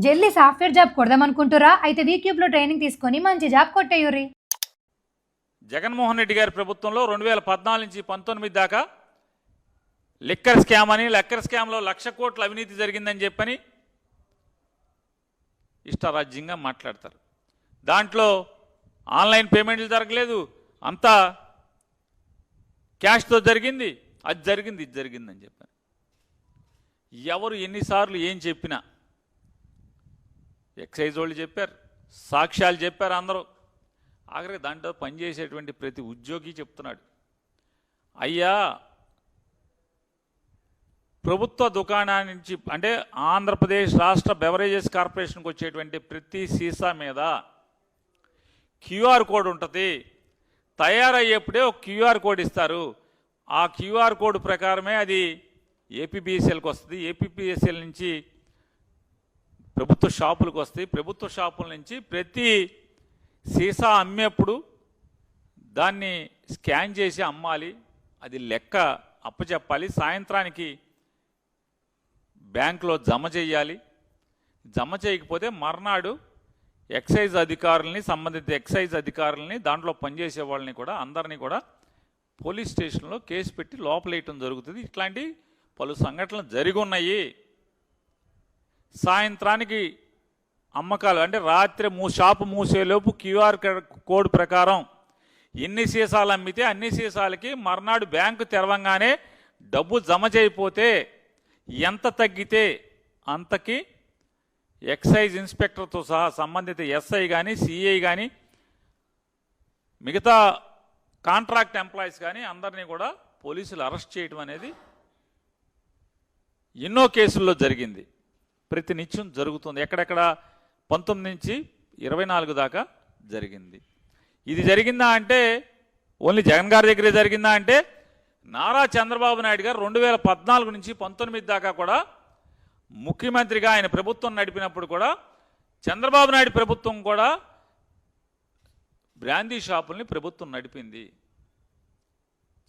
జల్దీ software job కొడదామనుకుంటురా? అయితే వీక్యూబ్ లో ట్రైనింగ్ తీసుకొని మంచి జాబ్ కొట్టేయుర్రి. జగన్మోహన్ రెడ్డి గారి ప్రభుత్వంలో 2014 నుంచి 19 దాకా లిక్కర్ స్కామ్ అని, లిక్కర్ స్కామ్లో 1,00,000 కోట్ల అవినీతి జరిగిందని చెప్పని ఇష్టారాజ్యంగా మాట్లాడతారు. దాంట్లో ఆన్లైన్ పేమెంట్లు జరగలేదు, అంతా క్యాష్తో జరిగింది, అది జరిగింది, ఇది జరిగిందని చెప్పారు. ఎవరు ఎన్నిసార్లు ఏం చెప్పినా ఎక్సైజ్ వాళ్ళు చెప్పారు, సాక్ష్యాలు చెప్పారు అందరూ. ఆఖరికి దాంట్లో పనిచేసేటువంటి ప్రతి ఉద్యోగి చెప్తున్నాడు, అయ్యా ప్రభుత్వ దుకాణాన్ని నుంచి అంటే ఆంధ్రప్రదేశ్ రాష్ట్ర బెవరేజెస్ కార్పొరేషన్కి వచ్చేటువంటి ప్రతి సీసా మీద క్యూఆర్ కోడ్ ఉంటుంది. తయారయ్యేప్పుడే ఒక క్యూఆర్ కోడ్ ఇస్తారు. ఆ క్యూఆర్ కోడ్ ప్రకారమే అది ఏపీబీఎస్ఎల్కి వస్తుంది. ఏపీబీఎస్ఎల్ నుంచి ప్రభుత్వ షాపులకు వస్తాయి. ప్రభుత్వ షాపుల నుంచి ప్రతి సీసా అమ్మేప్పుడు దాన్ని స్కాన్ చేసి అమ్మాలి. అది లెక్క అప్పచెప్పాలి. సాయంత్రానికి బ్యాంకులో జమ చేయాలి. జమ చేయకపోతే మర్నాడు ఎక్సైజ్ అధికారులని, సంబంధిత ఎక్సైజ్ అధికారులని, దాంట్లో పనిచేసే వాళ్ళని కూడా అందరినీ కూడా పోలీస్ స్టేషన్లో కేసు పెట్టి లోపలేయటం జరుగుతుంది. ఇట్లాంటి పలు సంఘటనలు జరిగి ఉన్నాయి. సాయంత్రానికి అమ్మకాలు అంటే రాత్రి షాపు మూసేలోపు క్యూఆర్ కోడ్ ప్రకారం ఎన్ని సీసాలు అమ్మితే అన్ని సీసాలకి మర్నాడు బ్యాంకు తెరవంగానే డబ్బు జమ చేయకపోతే ఎంత తగ్గితే అంతకి ఎక్సైజ్ ఇన్స్పెక్టర్తో సహా సంబంధిత ఎస్ఐ కానీ, సిఐ కానీ, మిగతా కాంట్రాక్ట్ ఎంప్లాయీస్ కానీ అందరినీ కూడా పోలీసులు అరెస్ట్ చేయడం అనేది ఎన్నో కేసుల్లో జరిగింది. ప్రతినిత్యం జరుగుతుంది. ఎక్కడెక్కడ 19 నుంచి 24 దాకా జరిగింది. ఇది జరిగిందా అంటే ఓన్లీ జగన్ గారి దగ్గరే జరిగిందా అంటే నారా చంద్రబాబు నాయుడు గారు 2014 నుంచి 19 దాకా కూడా ముఖ్యమంత్రిగా ఆయన ప్రభుత్వం నడిపినప్పుడు కూడా చంద్రబాబు నాయుడు ప్రభుత్వం కూడా బ్రాందీ షాపుల్ని ప్రభుత్వం నడిపింది.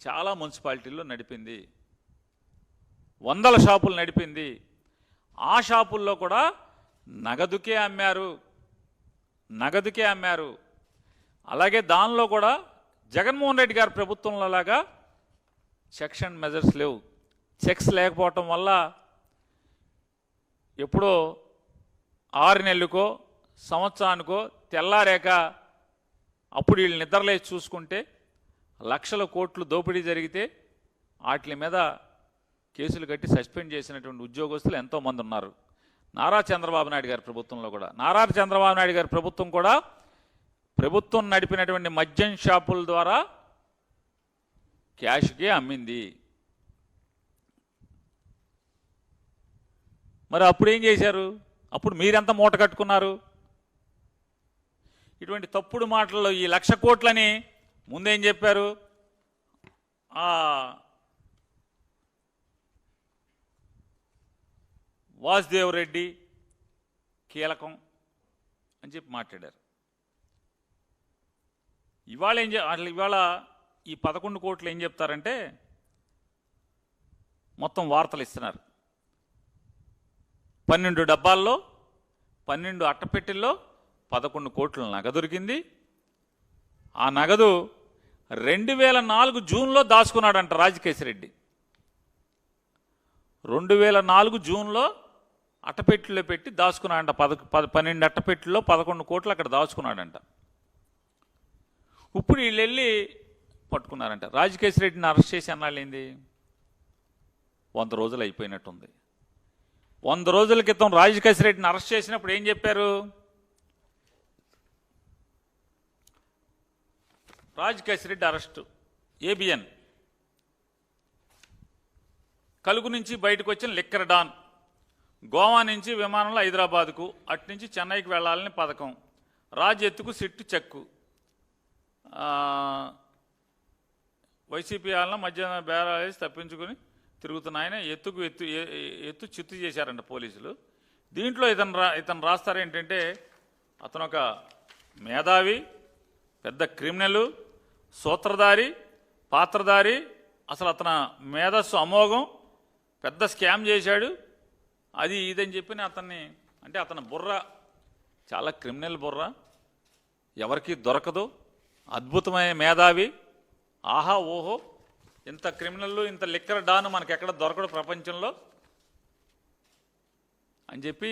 చాలా మున్సిపాలిటీల్లో నడిపింది. 100 షాపులు నడిపింది. ఆ షాపుల్లో కూడా నగదుకే అమ్మారు. అలాగే దానిలో కూడా జగన్మోహన్ రెడ్డి గారి ప్రభుత్వంలో లాగా చెక్స్ అండ్ మెజర్స్ లేవు. చెక్స్ లేకపోవటం వల్ల ఎప్పుడో 6 నెలలకో సంవత్సరానికో తెల్లారేక అప్పుడు వీళ్ళు నిద్రలేసి చూసుకుంటే లక్షల కోట్లు దోపిడీ జరిగితే వాటి మీద కేసులు కట్టి సస్పెండ్ చేసినటువంటి ఉద్యోగస్తులు ఎంతోమంది ఉన్నారు. నారా చంద్రబాబు నాయుడు గారి ప్రభుత్వంలో కూడా నారా చంద్రబాబు నాయుడు గారి ప్రభుత్వం కూడా ప్రభుత్వం నడిపినటువంటి మద్యం షాపుల ద్వారా క్యాష్కే అమ్మింది. మరి అప్పుడు ఏం చేశారు? అప్పుడు మీరెంత మూట కట్టుకున్నారు? ఇటువంటి తప్పుడు మాటల్లో ఈ 1,00,000 కోట్లని ముందేం చెప్పారు? వాసుదేవ్ రెడ్డి కీలకం అని చెప్పి మాట్లాడారు. ఇవాళ ఈ 11 కోట్లు ఏం చెప్తారంటే మొత్తం వార్తలు ఇస్తున్నారు. 12 డబ్బాల్లో 12 అట్టపెట్టెల్లో 11 కోట్ల నగదు దొరికింది. ఆ నగదు 2004 జూన్లో దాచుకున్నాడంట రాజకేశిరెడ్డి. 2004 జూన్లో అట్టపెట్టెలో పెట్టి దాచుకున్నాడంట. 12 అట్టపెట్టెల్లో 11 కోట్లు అక్కడ దాచుకున్నాడంట. ఇప్పుడు వీళ్ళు వెళ్ళి పట్టుకున్నారంట. రాజకేశిరెడ్డిని అరెస్ట్ చేసి అన్నాళ్ళేంది 100 రోజులు అయిపోయినట్టుంది. 100 రోజుల క్రితం రాజకేశిరెడ్డిని అరెస్ట్ చేసినప్పుడు ఏం చెప్పారు? రాజకేశిరెడ్డి అరెస్టు ఏబిఎన్ కలుగు నుంచి బయటకు వచ్చిన లిక్కర్ డాన్, గోవా నుంచి విమానంలో హైదరాబాద్కు, అటు నుంచి చెన్నైకి వెళ్ళాలని పథకం, రాజ్ ఎత్తుకు సిట్టు చెక్కు, వైసీపీ వాళ్ళ మధ్య బేరాలేసి తప్పించుకుని తిరుగుతున్న ఆయన ఎత్తు చిత్తు చేశారంట పోలీసులు. దీంట్లో ఇతను రాస్తారేంటంటే అతను ఒక మేధావి, పెద్ద క్రిమినల్, సూత్రధారి, పాత్రధారి, అసలు అతను మేధస్సు అమోఘం, పెద్ద స్కామ్ చేశాడు, అది ఇదని చెప్పి అతన్ని అంటే అతని బుర్ర చాలా క్రిమినల్ బుర్ర, ఎవరికి దొరకదు, అద్భుతమైన మేధావి, ఆహా ఓహో, ఇంత క్రిమినల్ ఇంత లిక్కర్ డాన్ మనకి ఎక్కడ దొరకడు ప్రపంచంలో అని చెప్పి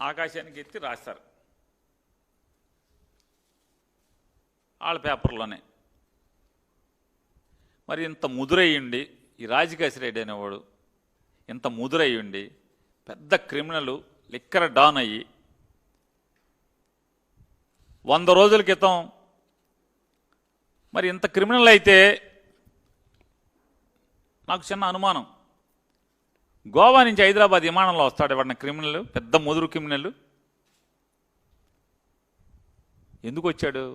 ఆకాశానికి ఎత్తి రాస్తారు వాళ్ళ పేపర్లోనే. మరి ఇంత ముదురయ్యండి ఈ రాజకేశ్ రెడ్డి అనేవాడు, ఇంత ముదురయ్యండి పెద్ద క్రిమినల్ లిక్కర్ డాన్ అయ్యి 100 రోజుల క్రితం మరి ఇంత క్రిమినల్ అయితే నాకు చిన్న అనుమానం, గోవా నుంచి హైదరాబాద్ విమానంలో వస్తాడు ఎవడన్నా క్రిమినల్, పెద్ద ముదురు క్రిమినల్ ఎందుకు వచ్చాడు?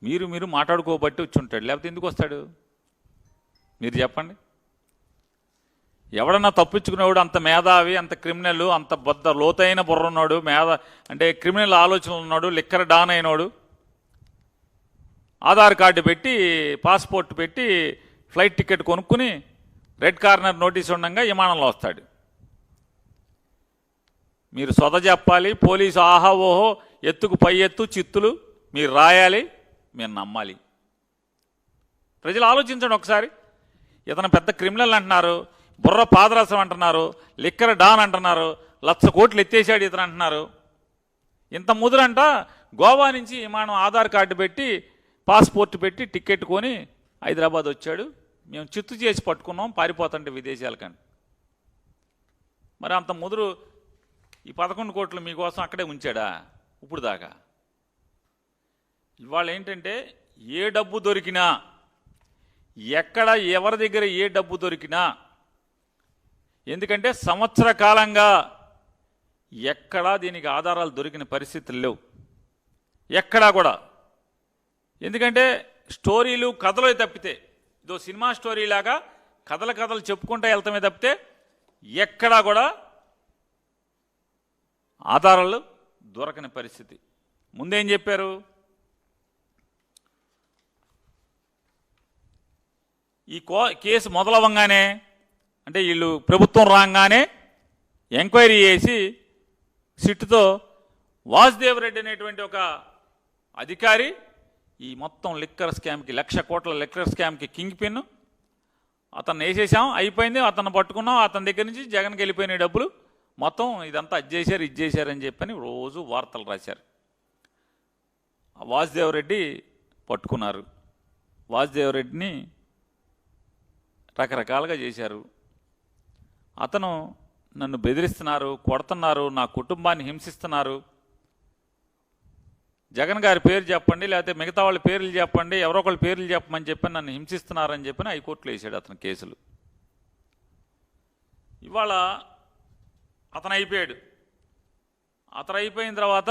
మీరు మాట్లాడుకోబట్టి వచ్చి ఉంటాడు, లేకపోతే ఎందుకు వస్తాడు మీరు చెప్పండి. ఎవడన్నా తప్పించుకునేవాడు అంత మేధావి, అంత క్రిమినల్, అంత బద్ద లోతైన బుర్ర ఉన్నాడు, అంటే క్రిమినల్ ఆలోచనలు ఉన్నాడు, లిక్కర్ డాన్ అయినాడు, ఆధార్ కార్డు పెట్టి పాస్పోర్ట్ పెట్టి ఫ్లైట్ టికెట్ కొనుక్కుని రెడ్ కార్నర్ నోటీస్ ఉండగా విమానంలో వస్తాడు. మీరు సొద చెప్పాలి, పోలీసు ఆహా ఓహో ఎత్తుకు పై ఎత్తు చిత్తులు మీరు రాయాలి, మీరు నమ్మాలి. ప్రజలు ఆలోచించండి ఒకసారి. ఇతను పెద్ద క్రిమినల్ అంటున్నారు, బుర్ర పాదరసం అంటున్నారు, లిక్కర్ డాన్ అంటున్నారు, 1,00,000 కోట్లు ఎత్తేసాడు ఇతను అంటున్నారు. ఇంత ముదురంట గోవా నుంచి విమానం ఆధార్ కార్డు పెట్టి పాస్పోర్ట్ పెట్టి టికెట్ కొని హైదరాబాద్ వచ్చాడు, మేము చిత్తు చేసి పట్టుకున్నాం పారిపోతుంటే విదేశాలకంటే. మరి అంత ముదురు ఈ 11 కోట్లు మీకోసం అక్కడే ఉంచాడా ఇప్పుడు దాకా? ఇవాళ ఏంటంటే ఏ డబ్బు దొరికినా, ఎక్కడ ఎవరి దగ్గర ఏ డబ్బు దొరికినా, ఎందుకంటే సంవత్సర కాలంగా ఎక్కడా దీనికి ఆధారాలు దొరికిన పరిస్థితులు లేవు ఎక్కడా కూడా. ఎందుకంటే స్టోరీలు కథలు తప్పితే, ఇదో సినిమా స్టోరీ లాగా కథలు చెప్పుకుంటూ వెళ్తామే తప్పితే ఎక్కడా కూడా ఆధారాలు దొరకని పరిస్థితి. ముందేం చెప్పారు? ఈ కేసు మొదలవ్వగానే, అంటే వీళ్ళు ప్రభుత్వం రాగానే ఎంక్వైరీ చేసి సిట్టుతో వాసుదేవ్ రెడ్డి అనేటువంటి ఒక అధికారి ఈ మొత్తం లిక్కర్ స్కామ్కి 1,00,000 కోట్ల లిక్కర్ స్కామ్కి కింగ్ పిన్, అతను వేసేసాం, అయిపోయింది, అతను పట్టుకున్నాం, అతని దగ్గర నుంచి జగన్కి వెళ్ళిపోయిన డబ్బులు మొత్తం ఇదంతా ఇది చేశారని చెప్పని రోజు వార్తలు రాశారు. వాసుదేవ్ రెడ్డి పట్టుకున్నారు, వాసుదేవ్ రెడ్డిని రకరకాలుగా చేశారు. అతను నన్ను బెదిరిస్తున్నారు, కొడుతున్నారు, నా కుటుంబాన్ని హింసిస్తున్నారు, జగన్ గారి పేరు చెప్పండి, లేకపోతే మిగతా వాళ్ళ పేర్లు చెప్పండి, ఎవరో ఒకళ్ళ పేర్లు చెప్పమని చెప్పి నన్ను హింసిస్తున్నారని చెప్పి హైకోర్టులో వేసాడు అతను కేసులు. ఇవాళ అతను అయిపోయాడు. అతను అయిపోయిన తర్వాత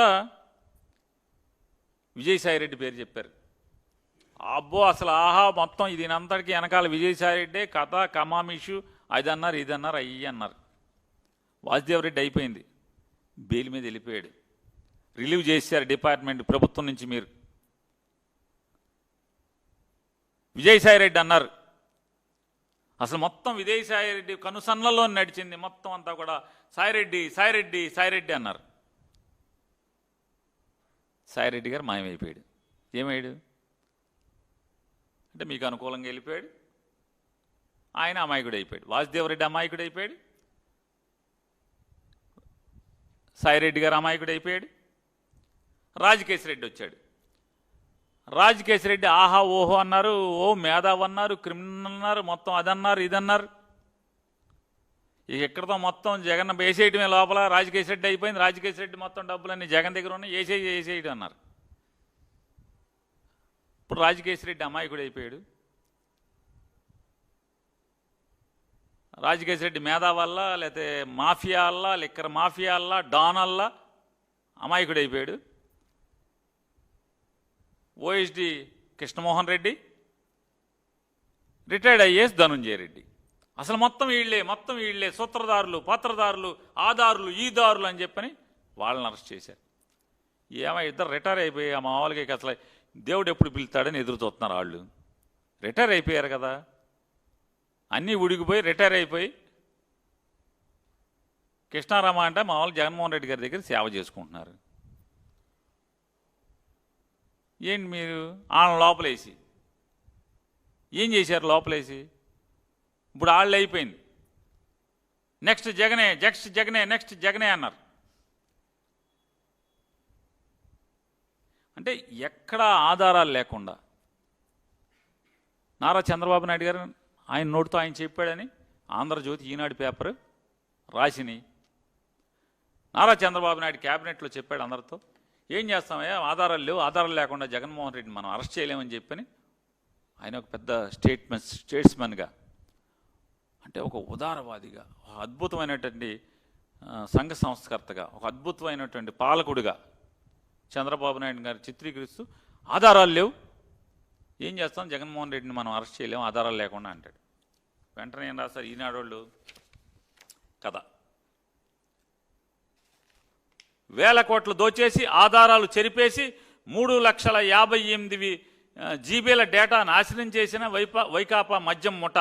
విజయసాయిరెడ్డి పేరు చెప్పారు. అబ్బో అసలు ఆహా మొత్తం దీనంతటికి వెనకాల విజయసాయిరెడ్డే కథ, కమామిషు, అది అన్నారు, ఇది అన్నారు, అయ్యి అన్నారు. వాసుదేవ్ రెడ్డి అయిపోయింది, బెయిల్ మీద వెళ్ళిపోయాడు, రిలీవ్ చేశారు డిపార్ట్మెంట్ ప్రభుత్వం నుంచి. మీరు విజయసాయిరెడ్డి అన్నారు, అసలు మొత్తం విజయసాయిరెడ్డి కనుసన్నల్లో నడిచింది మొత్తం అంతా కూడా సాయిరెడ్డి సాయిరెడ్డి సాయిరెడ్డి అన్నారు. సాయిరెడ్డి గారు మాయమైపోయాడు. ఏమయ్యాడు అంటే మీకు అనుకూలంగా వెళ్ళిపోయాడు, ఆయన అమాయకుడు అయిపోయాడు. వాసుదేవ్ రెడ్డి అమాయకుడు అయిపోయాడు, సాయిరెడ్డి గారు అమాయకుడు అయిపోయాడు. రాజకేశ్ రెడ్డి వచ్చాడు. రాజకేశ్ రెడ్డి ఆహా ఓహో అన్నారు, ఓ మేధావి అన్నారు, క్రిమినల్ అన్నారు, మొత్తం అదన్నారు, ఇదన్నారు. ఇక ఎక్కడితో మొత్తం జగన్ వేసేయటమే లోపల రాజకేశ్ రెడ్డి అయిపోయింది. రాజకేశ్ రెడ్డి మొత్తం డబ్బులన్నీ జగన్ దగ్గర ఉన్నాయి, వేసేయడం అన్నారు. ఇప్పుడు రాజకేశ్ రెడ్డి అమాయకుడు అయిపోయాడు. రాజకేశ్ రెడ్డి మేధావి వల్ల, లేకపోతే మాఫియా వల్ల, లిక్కర్ మాఫియా వల్ల, డాన్ వల్ల అమాయకుడు అయిపోయాడు. OSD Krishnamohan Reddy, retired IAS Dhanunjaya Reddy, అసలు మొత్తం వీళ్ళే సూత్రధారులు, పాత్రధారులు, ఆధారులు, ఈ దారులు అని చెప్పని వాళ్ళని అరెస్ట్ చేశారు. ఏమో ఇద్దరు రిటైర్ అయిపోయి ఆ మామూలుగా అసలు దేవుడు ఎప్పుడు పిలుస్తాడని ఎదురు చూస్తున్నారు వాళ్ళు. రిటైర్ అయిపోయారు కదా, అన్నీ ఉడిగిపోయి రిటైర్ అయిపోయి కృష్ణారామ అంటే మా వాళ్ళు జగన్మోహన్ రెడ్డి గారి దగ్గర సేవ చేసుకుంటున్నారు. ఏంటి మీరు వాళ్ళని లోపలేసి ఏం చేశారు? లోపలేసి ఇప్పుడు వాళ్ళు అయిపోయింది. నెక్స్ట్ జగనే, నెక్స్ట్ జగనే, నెక్స్ట్ జగనే అన్నారు. అంటే ఎక్కడ ఆధారాలు లేకుండా నారా చంద్రబాబు నాయుడు గారు ఆయన నోటితో ఆయన చెప్పాడని ఆంధ్రజ్యోతి, ఈనాడు పేపర్ రాసిని. నారా చంద్రబాబు నాయుడు క్యాబినెట్లో చెప్పాడు అందరితో, ఏం చేస్తామయ్యా, ఆధారాలు లేవు, ఆధారాలు లేకుండా జగన్మోహన్ రెడ్డిని మనం అరెస్ట్ చేయలేమని చెప్పని ఆయన ఒక పెద్ద స్టేట్స్మెన్గా, అంటే ఒక ఉదారవాదిగా, ఒక అద్భుతమైనటువంటి సంఘ సంస్కర్తగా, ఒక అద్భుతమైనటువంటి పాలకుడిగా చంద్రబాబు నాయుడు గారు చిత్రీకరిస్తూ ఆధారాలు లేవు, ఏం చేస్తాం, జగన్మోహన్ రెడ్డిని మనం అరెస్ట్ చేయలేము ఆధారాలు లేకుండా అంటాడు. వెంటనే ఏం రాస్తారు ఈనాడు వాళ్ళు కథ, వేల కోట్లు దోచేసి ఆధారాలు చెరిపేసి 3,58,000 జీబీల డేటా నాశనం చేసిన వైకాపా మద్యం ముఠ.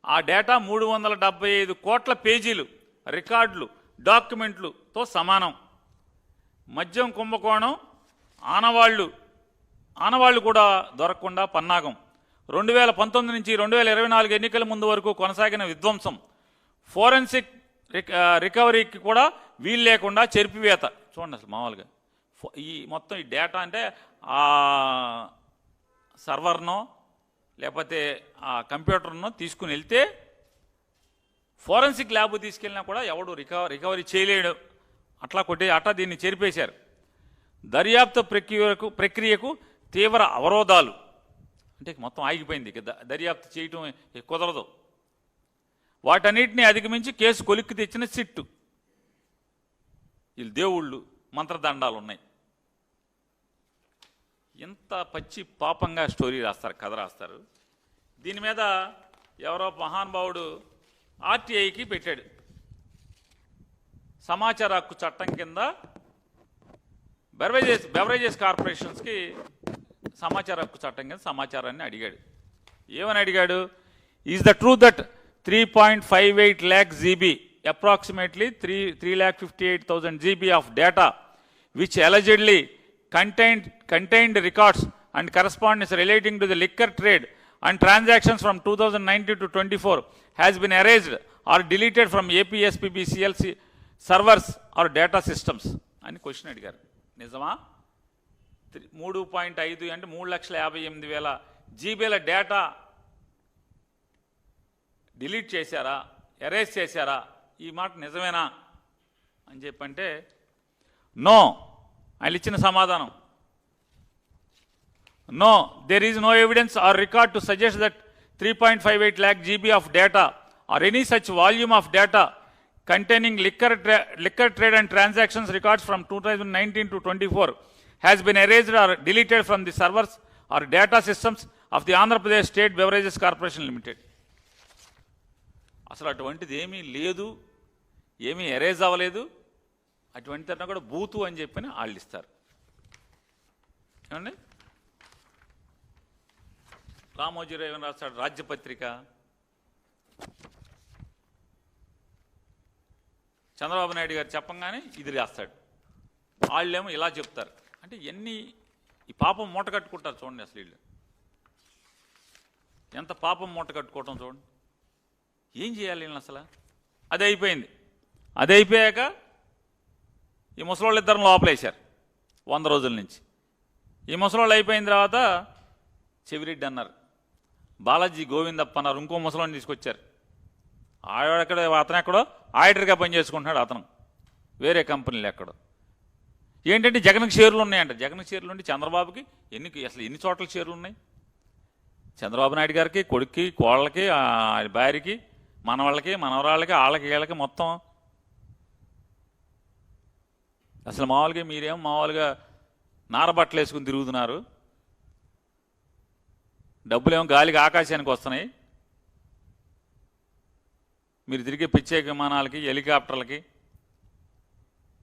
ఆ డేటా 375 కోట్ల పేజీలు రికార్డులు డాక్యుమెంట్లుతో సమానం. మద్యం కుంభకోణం ఆనవాళ్లు కూడా దొరకకుండా పన్నాగం. 2019 నుంచి 2024 ఎన్నికల ముందు వరకు కొనసాగిన విధ్వంసం, ఫోరెన్సిక్ రికవరీకి కూడా వీలు లేకుండా చెరిపివేత. చూడండి అసలు మామూలుగా ఈ మొత్తం ఈ డేటా అంటే ఆ సర్వర్నో లేకపోతే ఆ కంప్యూటర్నో తీసుకుని వెళ్తే ఫోరెన్సిక్ ల్యాబ్ తీసుకెళ్ళినా కూడా ఎవడు రికవరీ చేయలేడు. అట్లా దీన్ని చెరిపేశారు. దర్యాప్తు ప్రక్రియకు తీవ్ర అవరోధాలు, అంటే మొత్తం ఆగిపోయింది, దర్యాప్తు చేయటం కుదరదు. వాటన్నిటిని అధిగమించి కేసు కొలిక్కి తెచ్చిన సిట్టు. వీళ్ళు దేవుళ్ళు మంత్రదండాలు ఉన్నాయి. ఎంత పచ్చి పాపంగా స్టోరీ రాస్తారు, కథ రాస్తారు. దీని మీద ఎవరో మహానుభావుడు ఆర్టీఐకి పెట్టాడు. సమాచార హక్కు చట్టం కింద బెవరేజెస్ కార్పొరేషన్స్కి సమాచార హక్కు చట్టం కింద సమాచారాన్ని అడిగాడు. ఏమని అడిగాడు? Is the truth that 3.58 lakh GB, approximately 3,58,000 GB of data, which allegedly contained records and correspondence relating to the liquor trade and transactions from 2019 to 24 has been erased or deleted from APSPBCL servers or data systems అని question అడిగారు. నిజమా? 3.5 అంటే 3,58,000 జీబీల data delete చేశారా, erase చేశారా, ఈ మాట నిజమేనా అని చెప్పంటే నో. ఆయన ఇచ్చిన సమాధానం no, there is no evidence or record to suggest that 3.58 lakh GB of data or any such volume of data containing liquor trade and transactions records from 2019 to 24 has been erased or deleted from the servers or data systems of the Andhra Pradesh State Beverages Corporation Limited. అసలు అటువంటిది ఏమీ లేదు, ఏమీ erase అవ్వలేదు. అటువంటి తన కూడా బూతు అని చెప్పని వాళ్ళు ఇస్తారు. ఏమండి? రామోజీరావు ఏమని రాస్తాడు? రాజ్యపత్రిక. చంద్రబాబు నాయుడు గారు చెప్పంగానే ఇది రాస్తాడు. వాళ్ళేమో ఇలా చెప్తారు. అంటే ఎన్ని ఈ పాపం మూట కట్టుకుంటారు చూడండి. అసలు వీళ్ళు ఎంత పాపం మూట కట్టుకోవటం చూడండి. ఏం చేయాలి వీళ్ళని అసలు? అది అయిపోయింది. అది అయిపోయాక ఈ ముసలోళ్ళు ఇద్దరిని లోపలేశారు 100 రోజుల నుంచి. ఈ ముసలోళ్ళు అయిపోయిన తర్వాత చెవిరెడ్డి అన్నారు, బాలాజీ గోవిందప్ప అన్నారు, ఇంకో ముసలోని తీసుకొచ్చారు. అతను ఎక్కడో ఆడిటర్గా పనిచేసుకుంటున్నాడు, అతను వేరే కంపెనీలు ఎక్కడో. ఏంటంటే జగన్కి షేర్లు ఉన్నాయంట. జగన్కి షేర్లు ఉండి చంద్రబాబుకి ఎన్ని చోట్ల షేర్లు ఉన్నాయి? చంద్రబాబు నాయుడు గారికి, కొడుక్కి, కోళ్ళకి, భార్యకి, మనవాళ్ళకి, మనవరాళ్ళకి, వాళ్ళకి, వీళ్ళకి మొత్తం. అసలు మామూలుగా మీరేం మామూలుగా నారబట్టలు వేసుకుని తిరుగుతున్నారు. డబ్బులేమో గాలికి ఆకాశానికి వస్తున్నాయి. మీరు తిరిగే ప్రత్యేక విమానాలకి, హెలికాప్టర్లకి,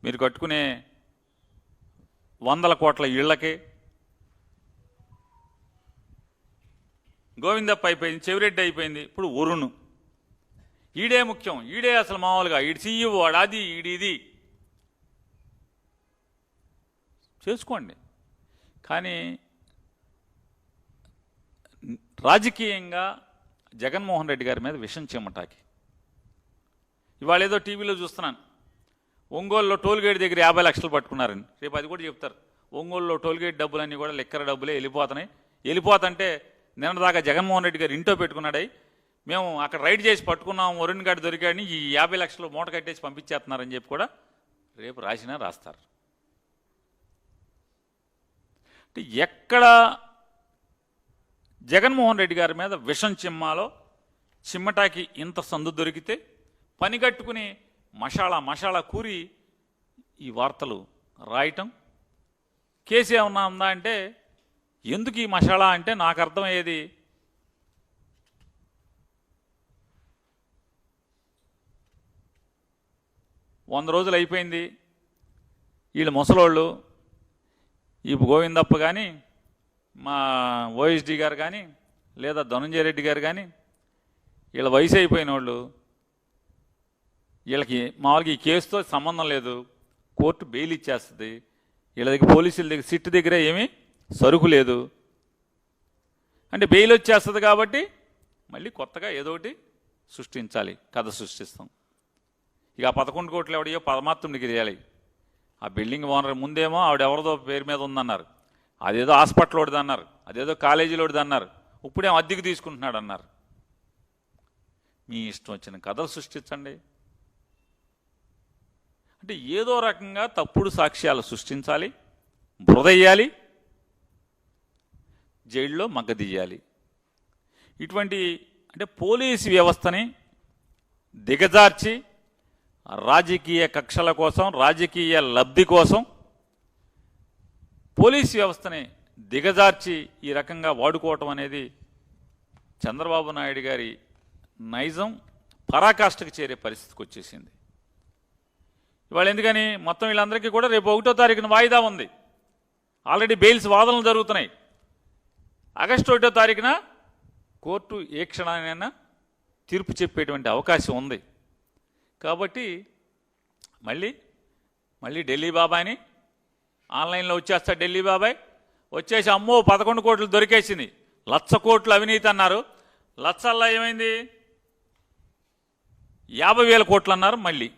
మీరు కట్టుకునే 100 కోట్ల ఇళ్లకి. గోవిందప్ప అయిపోయింది, చెవిరెడ్డి అయిపోయింది, ఇప్పుడు వరుణ్. ఈడే ముఖ్యం, ఈడే అసలు మామూలుగా ఈడు సీఈఓ వాడు, అది ఇది చేసుకోండి. కానీ రాజకీయంగా జగన్మోహన్ రెడ్డి గారి మీద విషం చిమ్మటాకి ఇవాళ ఏదో టీవీలో చూస్తున్నాను, ఒంగోలులో టోల్గేట్ దగ్గర 50 లక్షలు పట్టుకున్నారని. రేపు అది కూడా చెప్తారు, ఒంగోలులో టోల్గేట్ డబ్బులన్నీ కూడా లిక్కర్ డబ్బులే వెళ్ళిపోతున్నాయి. వెళ్ళిపోతుంటే నిన్నదాకా జగన్మోహన్ రెడ్డి గారు ఇంటో పెట్టుకున్నాడై, మేము అక్కడ రైడ్ చేసి పట్టుకున్నాం, వరుణ్ గారు దొరికాడని ఈ 50 లక్షలు మూట కట్టేసి పంపించేస్తున్నారని చెప్పి కూడా రేపు రాసినా రాస్తారు. అంటే ఎక్కడ జగన్మోహన్ రెడ్డి గారి మీద విషం చిమ్మటాకి ఇంత సందు దొరికితే పని కట్టుకుని మషాలా కూరి ఈ వార్తలు రాయటం. కేసు ఏమన్నా ఉందా అంటే ఎందుకు ఈ మషాలా అంటే నాకు అర్థమయ్యేది, వంద రోజులు అయిపోయింది, వీళ్ళు ముసలోళ్ళు, ఈ గోవిందప్ప కానీ మా ఓఎస్డి గారు కానీ లేదా ధనంజయ రెడ్డి గారు కానీ వీళ్ళ వయసు అయిపోయిన వాళ్ళు, వీళ్ళకి మామూలుగా ఈ కేసుతో సంబంధం లేదు, కోర్టు బెయిల్ ఇచ్చేస్తుంది, వీళ్ళ దగ్గర పోలీసుల దగ్గర సిట్ దగ్గర ఏమీ సరుకు లేదు, అంటే బెయిల్ వచ్చేస్తుంది కాబట్టి మళ్ళీ కొత్తగా ఏదో ఒకటి సృష్టించాలి, కథ సృష్టిస్తాం. ఇక 11 కోట్లు ఎవడో పరమాత్ముడికి తెలియాలి. ఆ బిల్డింగ్ ఓనర్ ముందేమో ఆవిడెవరిదో పేరు మీద ఉందన్నారు, అదేదో హాస్పిటల్ ఒకటిది అన్నారు, అదేదో కాలేజీలో ఒకటిది అన్నారు, ఇప్పుడేమో అద్దెకు తీసుకుంటున్నాడు అన్నారు. మీ ఇష్టం వచ్చిన కథలు సృష్టించండి. అంటే ఏదో రకంగా తప్పుడు సాక్ష్యాలు సృష్టించాలి, బురదయ్యాలి, జైల్లో మగ్గదీయాలి. ఇటువంటి అంటే పోలీసు వ్యవస్థని దిగజార్చి రాజకీయ కక్షల కోసం, రాజకీయ లబ్ధి కోసం పోలీసు వ్యవస్థని దిగజార్చి ఈ రకంగా వాడుకోవటం అనేది చంద్రబాబు నాయుడు గారి నైజం పరాకాష్ఠకు చేరే పరిస్థితికి వచ్చేసింది. ఇవాళ ఎందుకని మొత్తం వీళ్ళందరికీ కూడా రేపు 1వ తారీఖున వాయిదా ఉంది. ఆల్రెడీ బెయిల్స్ వాదనలు జరుగుతున్నాయి. ఆగస్టు 1వ తారీఖున కోర్టు ఏ క్షణానైనా తీర్పు చెప్పేటువంటి అవకాశం ఉంది. కాబట్టి మళ్ళీ ఢిల్లీ బాబాయ్ని ఆన్లైన్లో వచ్చేస్తాడు. ఢిల్లీ బాబాయ్ వచ్చేసి అమ్మో 11 కోట్లు దొరికేసింది, 1,00,000 కోట్లు అవినీతి అన్నారు, లక్షల్లో ఏమైంది 50,000 కోట్లు అన్నారు, మళ్ళీ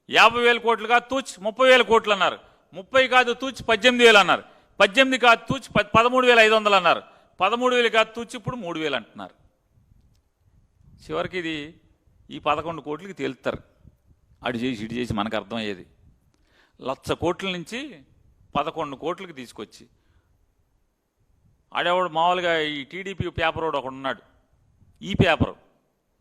50,000 కోట్లు కాదు తూచి 30,000 కోట్లు అన్నారు, 30 కాదు తూచి 18,000 అన్నారు, 18 కాదు తూచి 13,500 అన్నారు, 13,000 కాదు తూచి ఇప్పుడు 3,000 అంటున్నారు. చివరికి ఇది ఈ 11 కోట్లకి తేలుతారు. అటు చేసి ఇటు చేసి మనకు అర్థమయ్యేది 1,00,000 కోట్ల నుంచి 11 కోట్లకి తీసుకొచ్చి ఆడేవాడు మామూలుగా ఈ టీడీపీ పేపర్ వాడు ఒకడు ఉన్నాడు. ఈ పేపరు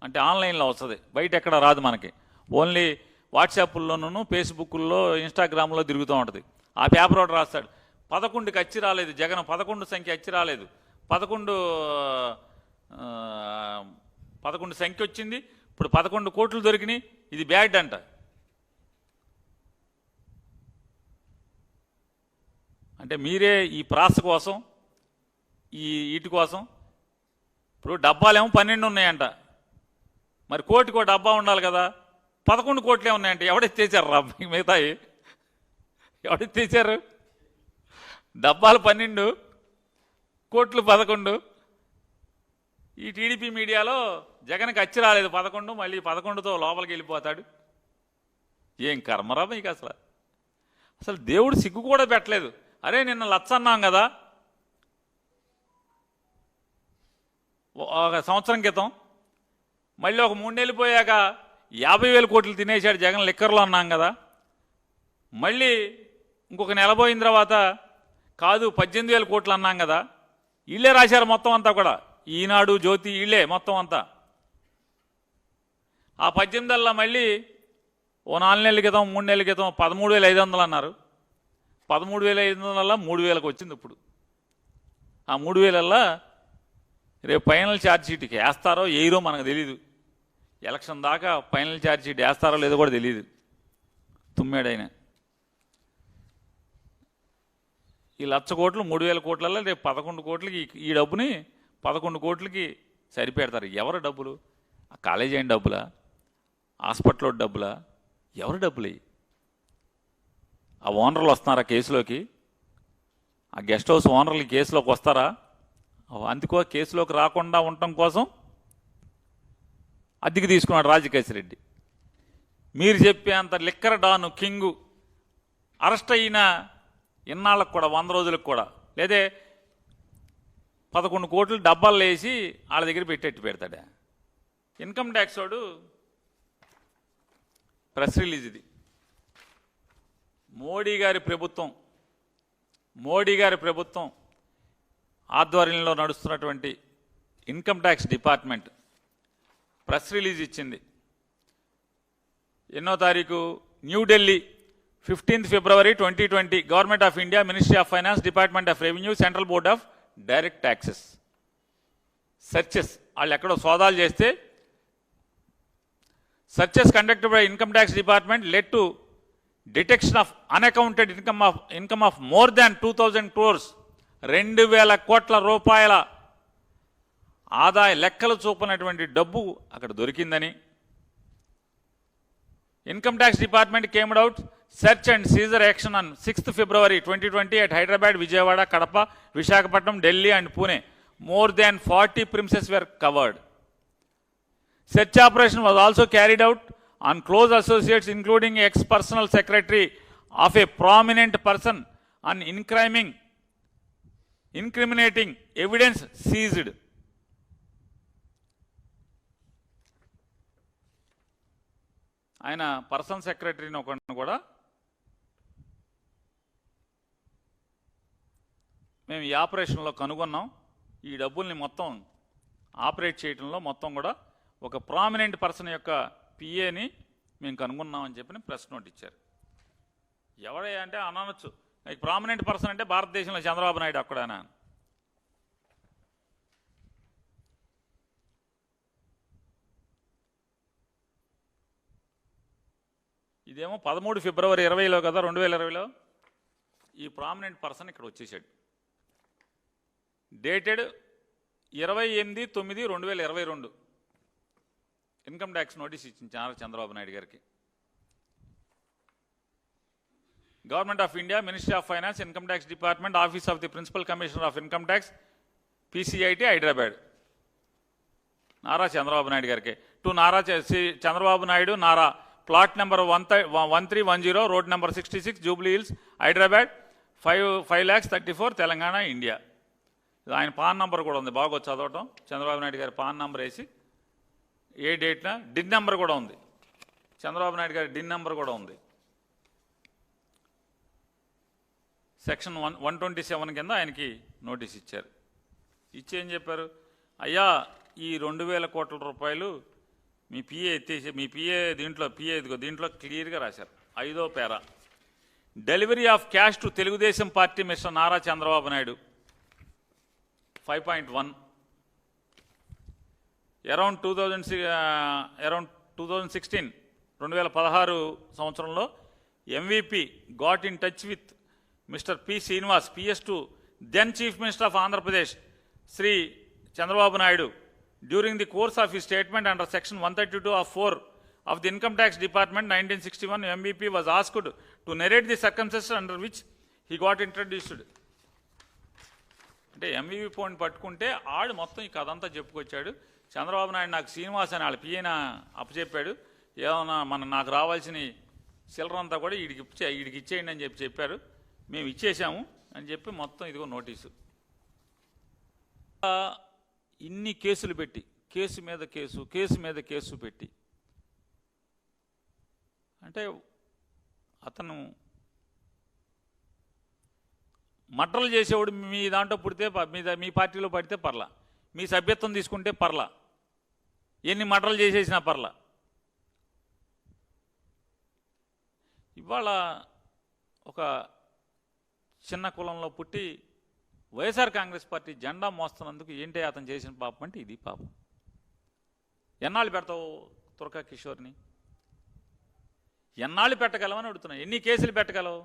అంటే ఆన్లైన్లో వస్తుంది, బయట ఎక్కడ రాదు మనకి, ఓన్లీ వాట్సాప్ల్లోనూ ఫేస్బుక్లో ఇన్స్టాగ్రామ్లో తిరుగుతూ ఉంటుంది. ఆ పేపర్ వాడు రాస్తాడు 11కి అచ్చి రాలేదు, జగన్ 11 సంఖ్య అచ్చి రాలేదు, 11 సంఖ్య వచ్చింది, ఇప్పుడు 11 కోట్లు దొరికినాయి, ఇది బ్యాడ్ అంట. అంటే మీరే ఈ ప్రాస కోసం వీటి కోసం ఇప్పుడు డబ్బాలేమో 12 ఉన్నాయంట, మరి కోటికో డబ్బా ఉండాలి కదా, 11 కోట్లే ఉన్నాయంట. ఎవడెత్తేసారు రా మిగతాయి, ఎవడెత్తేసారు? డబ్బాలు 12, కోట్లు 11. ఈ టీడీపీ మీడియాలో జగన్కి అచ్చి రాలేదు 11, మళ్ళీ 11తో లోపలికి వెళ్ళిపోతాడు. ఏం కర్మరా మీకు అసలు దేవుడు సిగ్గు కూడా పెట్టలేదు. అరే నిన్న 1,00,000 అన్నాం కదా ఒక సంవత్సరం క్రితం, మళ్ళీ ఒక 3 నెలలు పోయాక 50,000 కోట్లు తినేశాడు జగన్ లిక్కర్లో అన్నాం కదా, మళ్ళీ ఇంకొక నెల పోయిన తర్వాత కాదు 18,000 కోట్లు అన్నాం కదా. వీళ్ళే రాశారు మొత్తం అంతా కూడా, ఈనాడు జ్యోతి వీళ్ళే మొత్తం అంతా. ఆ 18 మళ్ళీ ఓ 4 నెలల క్రితం 3 నెలల క్రితం 13,500 అన్నారు, 13,500 3,000కి వచ్చింది. ఇప్పుడు ఆ 3,000 రేపు ఫైనల్ ఛార్జ్ షీట్కి వేస్తారో వేయరో మనకు తెలీదు. ఎలక్షన్ దాకా ఫైనల్ ఛార్జ్ షీట్ వేస్తారో లేదో కూడా తెలియదు. తుమ్మేడైనా ఈ 1,00,000 కోట్లు 3,000 కోట్లలో రేపు 11 కోట్లకి ఈ డబ్బుని 11 కోట్లకి సరిపెడతారు. ఎవరు డబ్బులు? ఆ కాలేజీ అయిన డబ్బులా, హాస్పిటల్లో డబ్బులా? ఎవరు డబ్బులు? ఆ ఓనర్లు వస్తున్నారా కేసులోకి? ఆ గెస్ట్ హౌస్ ఓనర్లు ఈ కేసులోకి వస్తారా? అందుకో కేసులోకి రాకుండా ఉండటం కోసం అద్దెకి తీసుకున్నాడు రాజకేశ్ రెడ్డి. మీరు చెప్పేంత లిక్కర్ డాను కింగు అరెస్ట్ అయిన ఇన్నాళ్ళకు కూడా 100 రోజులకు కూడా లేదే 11 కోట్లు డబ్బాలు వేసి వాళ్ళ దగ్గర పెట్టేట్టు పెడతాడా? ఇన్కమ్ ట్యాక్స్ వాడు ప్రెస్ రిలీజ్ ఇది. మోడీ గారి ప్రభుత్వం ఆధ్వర్యంలో నడుస్తున్నటువంటి income tax department press release ఇచ్చింది. ఎన్నో తారీఖు? New Delhi 15th February 2020. Government of India, ministry of finance, department of revenue, central board of direct taxes searches. వాళ్ళు ఎక్కడో సోదాలు చేస్తే searches conducted by income tax department led to detection of unaccounted income of more than 2000 crores. 2000 కోట్ల రూపాయల ఆదాయ లెక్కలు చూపనటువంటి డబ్బు అక్కడ దొరికిందని income tax department came out search and seizure action on 6th February 2020 at Hyderabad, Vijayawada, Kadapa, Visakhapatnam, Delhi and Pune. More than 40 premises were covered. Search operation was also carried out on close associates including ex-personal secretary of a prominent person on incriminating evidence seized. ఆయన personal సెక్రటరీని ఒకరిని కూడా మేము ఈ ఆపరేషన్లో కనుగొన్నాం. ఈ డబ్బుల్ని మొత్తం ఆపరేట్ చేయడంలో మొత్తం కూడా ఒక ప్రామినెంట్ పర్సన్ యొక్క పిఏని మేము కనుగొన్నామని చెప్పి ప్రెస్ నోట్ ఇచ్చారు. ఎవడే అంటే అనొచ్చు, ప్రామినెంట్ పర్సన్ అంటే భారతదేశంలో చంద్రబాబు నాయుడు అక్కడనా? ఇదేమో 13 February 2020 కదా, 2020లో ఈ ప్రామినెంట్ పర్సన్ ఇక్కడ వచ్చేసాడు. డేటెడ్ 28/9/2022 ఇన్కమ్ ట్యాక్స్ నోటీస్ ఇచ్చింది చంద్రబాబు నాయుడు గారికి. Government of India, ministry of finance, income tax department, office of the principal commissioner of income tax, PCIT, Hyderabad. Nara Chandrababu Naidu గారికి. To Nara Chandrababu Naidu, Nara, plot number 1310, road number 66, Jubilee Hills, Hyderabad, 5,34,00,000, Telangana, India. ఆయన PAN number కూడా ఉంది, బాగా చదవటం. చంద్రబాబు నాయుడు గారి పాన్ నంబర్ వేసి ఏ డేట్న డిన్ నెంబర్ కూడా ఉంది. చంద్రబాబు నాయుడు గారి డిన్ నెంబర్ కూడా ఉంది. సెక్షన్ 127 కింద ఆయనకి నోటీస్ ఇచ్చారు. ఇచ్చి ఏం చెప్పారు? అయ్యా, ఈ 2000 కోట్ల రూపాయలు మీ పిఏ ఎత్తేసి, మీ పిఏ దీంట్లో క్లియర్గా రాశారు. 5వ para, delivery of cash to Telugu Desam party mister Nara Chandrababu Naidu 5.1. Around 2016 సంవత్సరంలో MVP got in touch with mister P. Srinivas, PS2, then Chief Minister of Andhra Pradesh, Sri Chandrababu Naidu. During the course of his statement under section 132(4) of the Income Tax Department 1961, MVP was asked to narrate the circumstances under which he got introduced. అంటే MVP point పట్టుకుంటే ఆడు మొత్తం ఈ కథ అంతా చెప్పుకొచ్చాడు. చంద్రబాబు నాయుడు నాకు శ్రీనివాస్ అని వాళ్ళ పిఏన అప్పచెప్పాడు. ఏమన్నా నాకు రావాల్సిన చిల్లరంతా కూడా వీడికి ఇచ్చేయండి అని చెప్పారు. మేము ఇచ్చేసాము అని చెప్పి మొత్తం ఇదిగో నోటీసు. ఇన్ని కేసులు పెట్టి, కేసు మీద కేసు పెట్టి, అంటే అతను మర్డర్లు చేసేవాడు మీ దాంట్లో పుడితే, మీ పార్టీలో పడితే పర్లా, మీ సభ్యత్వం తీసుకుంటే పర్లా, ఎన్ని మర్డర్లు చేసేసినా పర్లా. ఇవాళ ఒక చిన్న కులంలో పుట్టి వైఎస్ఆర్ కాంగ్రెస్ పార్టీ జెండా మోస్తున్నందుకు ఏంటి అతను చేసిన పాపం అంటే ఇది పాపం. ఎన్నాళ్ళు పెడతావు తురకా కిషోర్ని? ఎన్నాళ్ళు పెట్టగలవని అడుగుతున్నా. ఎన్ని కేసులు పెట్టగలవు?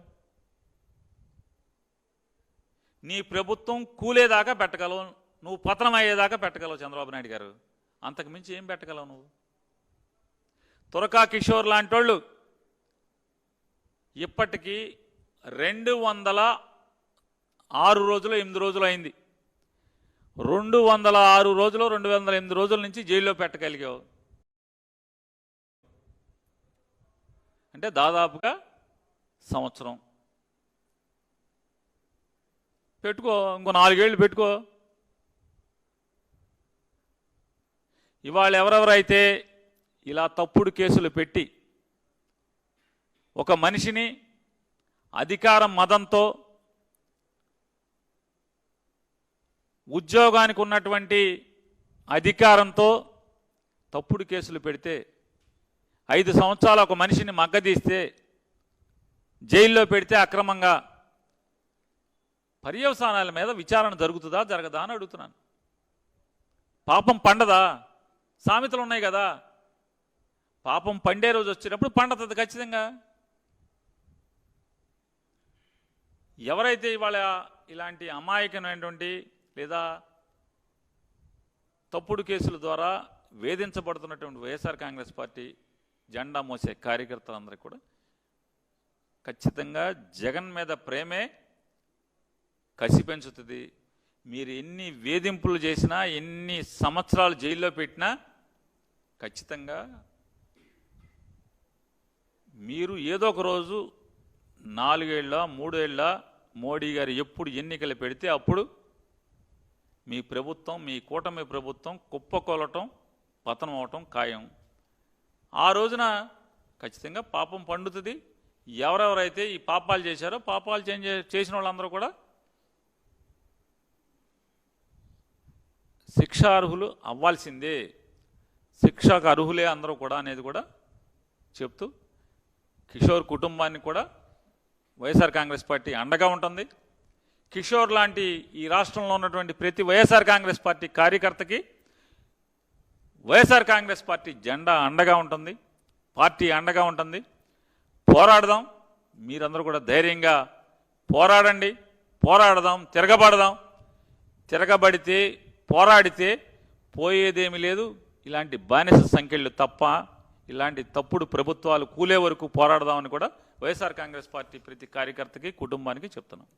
నీ ప్రభుత్వం కూలేదాకా పెట్టగలవు, నువ్వు పతనం అయ్యేదాకా పెట్టగలవు చంద్రబాబు నాయుడు గారు. అంతకు మించి ఏం పెట్టగలవు నువ్వు? తురకా కిషోర్ లాంటి వాళ్ళు ఇప్పటికీ 206 రోజులు 8 రోజులు అయింది. 206 రోజులు 208 రోజుల నుంచి జైల్లో పెట్టగలిగావు. అంటే దాదాపుగా సంవత్సరం పెట్టుకో, ఇంకో 4 ఏళ్ళు పెట్టుకో. ఇవాళ ఎవరెవరైతే ఇలా తప్పుడు కేసులు పెట్టి ఒక మనిషిని అధికారం మదంతో ఉద్యోగానికి ఉన్నటువంటి అధికారంతో తప్పుడు కేసులు పెడితే 5 సంవత్సరాలు ఒక మనిషిని మగ్గదీస్తే జైల్లో పెడితే అక్రమంగా పర్యవసానాల మీద విచారణ జరుగుతుందా జరగదా అని అడుగుతున్నాను. పాపం పండదా? సామెతలు ఉన్నాయి కదా, పాపం పండే రోజు వచ్చినప్పుడు పండుతుంది ఖచ్చితంగా. ఎవరైతే ఇవాళ ఇలాంటి అమాయకమైనటువంటి లేదా తప్పుడు కేసుల ద్వారా వేధించబడుతున్నటువంటి వైఎస్ఆర్ కాంగ్రెస్ పార్టీ జెండా మోసే కార్యకర్తలందరికీ కూడా ఖచ్చితంగా జగన్ మీద ప్రేమే కసి పెంచుతుంది. మీరు ఎన్ని వేధింపులు చేసినా, ఎన్ని సంవత్సరాలు జైల్లో పెట్టినా ఖచ్చితంగా మీరు ఏదో ఒక రోజు 4 ఏళ్ళ 3 ఏళ్ళ మోడీ గారు ఎప్పుడు ఎన్నికలు పెడితే అప్పుడు మీ ప్రభుత్వం, మీ కూటమి ప్రభుత్వం కుప్పకొలటం, పతనం అవటం ఖాయం. ఆ రోజున ఖచ్చితంగా పాపం పండుతుంది. ఎవరెవరైతే ఈ పాపాలు చేశారో పాపాలు చేసిన వాళ్ళందరూ కూడా శిక్షార్హులు అవ్వాల్సిందే, శిక్షకు అర్హులే అందరూ కూడా అనేది కూడా చెప్తూ కిషోర్ కుటుంబాన్ని కూడా వైఎస్ఆర్ కాంగ్రెస్ పార్టీ అండగా ఉంటుంది. కిషోర్ లాంటి ఈ రాష్ట్రంలో ఉన్నటువంటి ప్రతి వైఎస్ఆర్ కాంగ్రెస్ పార్టీ కార్యకర్తకి వైఎస్ఆర్ కాంగ్రెస్ పార్టీ జెండా అండగా ఉంటుంది, పార్టీ అండగా ఉంటుంది. పోరాడదాం, మీరందరూ కూడా ధైర్యంగా పోరాడండి, పోరాడదాం, తిరగబడదాం. తిరగబడితే పోరాడితే పోయేదేమీ లేదు. ఇలాంటి బానిస సంఖ్యలు తప్ప ఇలాంటి తప్పుడు ప్రభుత్వాలు కూలే వరకు పోరాడదామని కూడా వైఎస్ఆర్ కాంగ్రెస్ పార్టీ ప్రతి కార్యకర్తకి కుటుంబానికి చెప్తున్నాం.